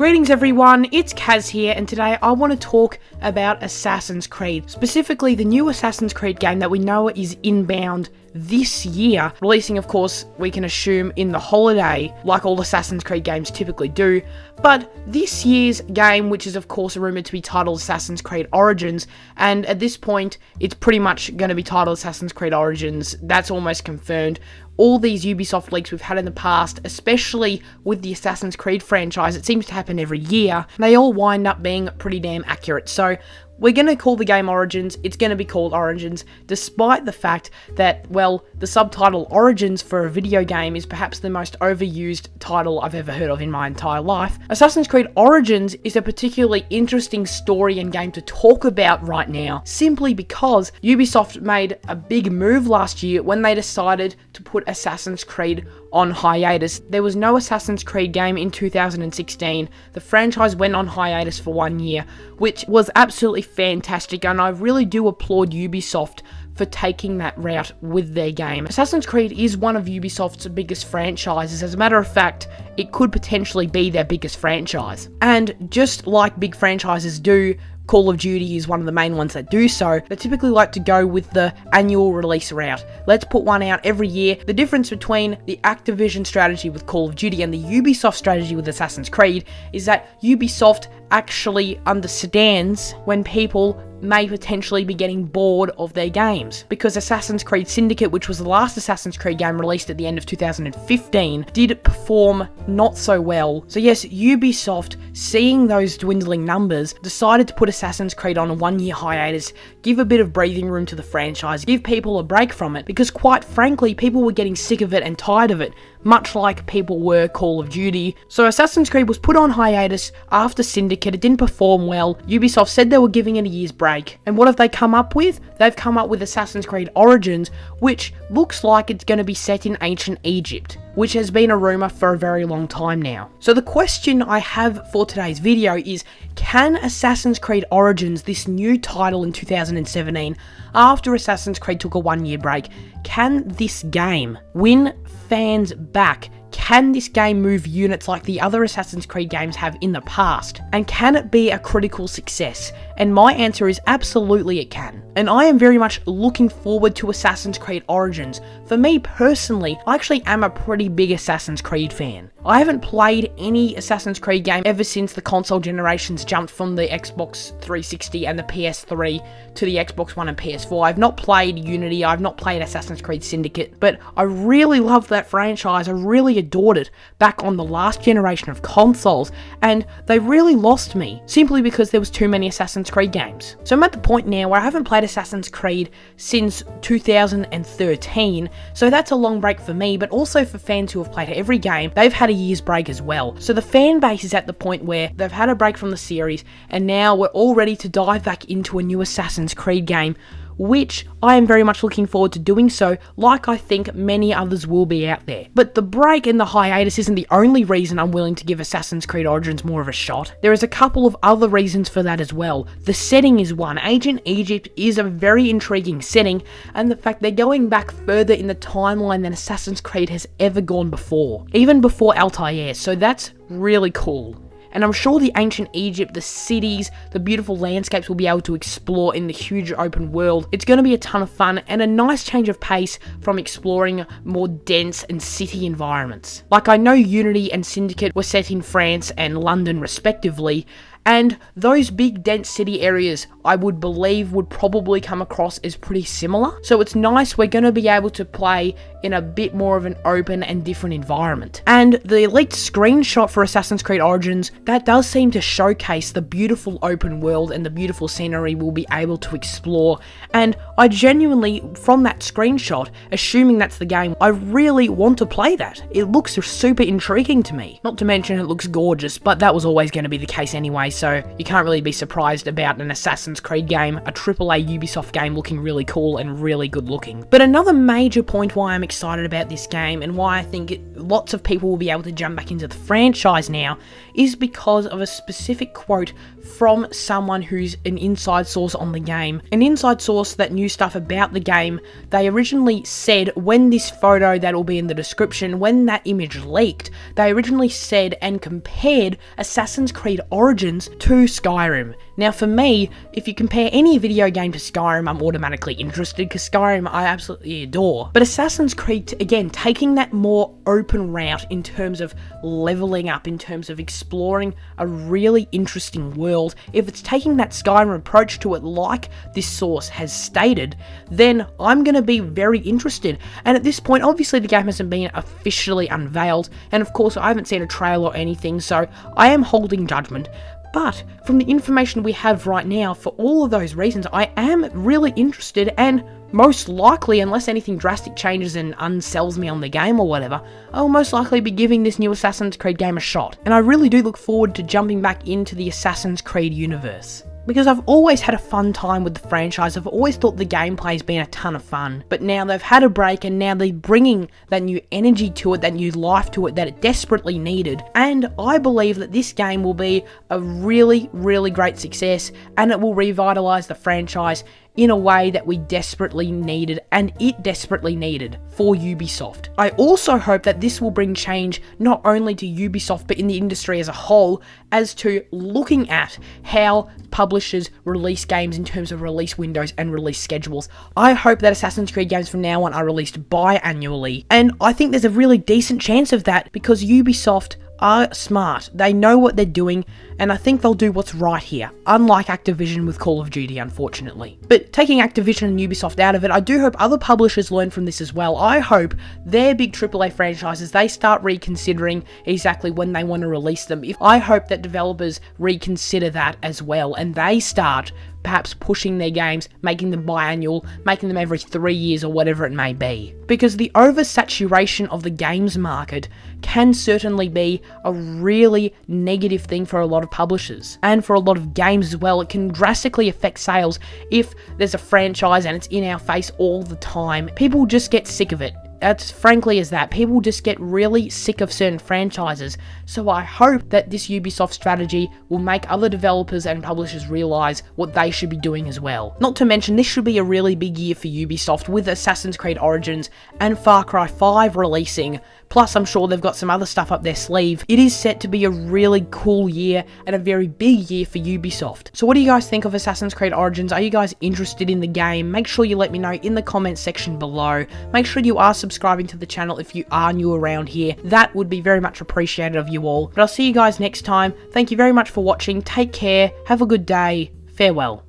Greetings everyone, it's Kaz here, and today I want to talk about Assassin's Creed, specifically the new Assassin's Creed game that we know is inbound this year, releasing of course we can assume in the holiday like all Assassin's Creed games typically do, but this year's game, which is of course rumoured to be titled Assassin's Creed Origins, and at this point it's pretty much going to be titled Assassin's Creed Origins, that's almost confirmed. All these Ubisoft leaks we've had in the past, especially with the Assassin's Creed franchise, it seems to happen every year, they all wind up being pretty damn accurate. So we're going to call the game Origins, it's going to be called Origins, despite the fact that, well, the subtitle Origins for a video game is perhaps the most overused title I've ever heard of in my entire life. Assassin's Creed Origins is a particularly interesting story and game to talk about right now, simply because Ubisoft made a big move last year when they decided to put Assassin's Creed on hiatus. There was no Assassin's Creed game in 2016. The franchise went on hiatus for 1 year, which was absolutely fantastic, and I really do applaud Ubisoft for taking that route with their game. Assassin's Creed is one of Ubisoft's biggest franchises. As a matter of fact, it could potentially be their biggest franchise. And just like big franchises do, Call of Duty is one of the main ones that do so. They typically like to go with the annual release route. Let's put one out every year. The difference between the Activision strategy with Call of Duty and the Ubisoft strategy with Assassin's Creed is that Ubisoft actually understands when people may potentially be getting bored of their games, because Assassin's Creed Syndicate, which was the last Assassin's Creed game released at the end of 2015, did perform not so well. So yes, Ubisoft, seeing those dwindling numbers, decided to put Assassin's Creed on a 1 year hiatus, give a bit of breathing room to the franchise, give people a break from it, because quite frankly, people were getting sick of it and tired of it, much like people were Call of Duty. So Assassin's Creed was put on hiatus after Syndicate. It didn't perform well. Ubisoft said they were giving it a year's break. And what have they come up with? They've come up with Assassin's Creed Origins, which looks like it's going to be set in ancient Egypt, which has been a rumour for a very long time now. So the question I have for today's video is, can Assassin's Creed Origins, this new title in 2017, after Assassin's Creed took a 1 year break, can this game win fans back? Can this game move units like the other Assassin's Creed games have in the past? And can it be a critical success? And my answer is absolutely it can. And I am very much looking forward to Assassin's Creed Origins. For me personally, I actually am a pretty big Assassin's Creed fan. I haven't played any Assassin's Creed game ever since the console generations jumped from the Xbox 360 and the PS3 to the Xbox One and PS4. I've not played Unity, I've not played Assassin's Creed Syndicate, but I really loved that franchise. I really adored it back on the last generation of consoles, and they really lost me simply because there was too many Assassin's Creed games. So I'm at the point now where I haven't played Assassin's Creed since 2013, so that's a long break for me, but also for fans who have played every game, they've had a year's break as well. So the fan base is at the point where they've had a break from the series, and now we're all ready to dive back into a new Assassin's Creed game, which I am very much looking forward to doing so, like I think many others will be out there. But the break and the hiatus isn't the only reason I'm willing to give Assassin's Creed Origins more of a shot. There is a couple of other reasons for that as well. The setting is one. Ancient Egypt is a very intriguing setting, and the fact they're going back further in the timeline than Assassin's Creed has ever gone before, even before Altair, so that's really cool. And I'm sure the ancient Egypt, the cities, the beautiful landscapes we'll be able to explore in the huge open world. It's going to be a ton of fun and a nice change of pace from exploring more dense and city environments. Like, I know Unity and Syndicate were set in France and London respectively, and those big dense city areas I would believe would probably come across as pretty similar. So it's nice we're going to be able to play in a bit more of an open and different environment. And the leaked screenshot for Assassin's Creed Origins, that does seem to showcase the beautiful open world and the beautiful scenery we'll be able to explore. And I genuinely, from that screenshot, assuming that's the game, I really want to play that. It looks super intriguing to me. Not to mention it looks gorgeous, but that was always going to be the case anyways. so you can't really be surprised about an Assassin's Creed game, a AAA Ubisoft game looking really cool and really good looking. But another major point why I'm excited about this game and why I think lots of people will be able to jump back into the franchise now is because of a specific quote from someone who's an inside source on the game. An inside source that knew stuff about the game. They originally said when this photo that'll be in the description, when that image leaked, they originally said and compared Assassin's Creed Origins to Skyrim. Now for me, if you compare any video game to Skyrim, I'm automatically interested because Skyrim I absolutely adore. But Assassin's Creed, again, taking that more open route in terms of leveling up, in terms of exploring a really interesting world, if it's taking that Skyrim approach to it like this source has stated, then I'm going to be very interested. And at this point, obviously the game hasn't been officially unveiled, and of course I haven't seen a trailer or anything, so I am holding judgment. But from the information we have right now, for all of those reasons, I am really interested, and most likely, unless anything drastic changes and unsells me on the game or whatever, I will most likely be giving this new Assassin's Creed game a shot. And I really do look forward to jumping back into the Assassin's Creed universe, because I've always had a fun time with the franchise. I've always thought the gameplay's been a ton of fun, but now they've had a break and now they're bringing that new energy to it, that new life to it that it desperately needed. And I believe that this game will be a really, really great success, and it will revitalize the franchise in a way that we desperately needed, and it desperately needed for Ubisoft. I also hope that this will bring change not only to Ubisoft but in the industry as a whole, as to looking at how publishers release games in terms of release windows and release schedules. I hope that Assassin's Creed games from now on are released biannually, and I think there's a really decent chance of that because Ubisoft are smart. They know what they're doing, and I think they'll do what's right here, unlike Activision with Call of Duty, unfortunately. But taking Activision and Ubisoft out of it, I do hope other publishers learn from this as well. I hope their big AAA franchises, they start reconsidering exactly when they want to release them. I hope that developers reconsider that as well, and they start perhaps pushing their games, making them biannual, making them every 3 years or whatever it may be. Because the oversaturation of the games market can certainly be a really negative thing for a lot of publishers, and for a lot of games as well. It can drastically affect sales if there's a franchise and it's in our face all the time. People just get sick of it. As frankly as that, people just get really sick of certain franchises. So I hope that this Ubisoft strategy will make other developers and publishers realise what they should be doing as well. Not to mention, this should be a really big year for Ubisoft with Assassin's Creed Origins and Far Cry 5 releasing. Plus, I'm sure they've got some other stuff up their sleeve. It is set to be a really cool year and a very big year for Ubisoft. So what do you guys think of Assassin's Creed Origins? Are you guys interested in the game? Make sure you let me know in the comments section below. Make sure you are subscribing to the channel if you are new around here. That would be very much appreciated of you all. But I'll see you guys next time. Thank you very much for watching. Take care. Have a good day. Farewell.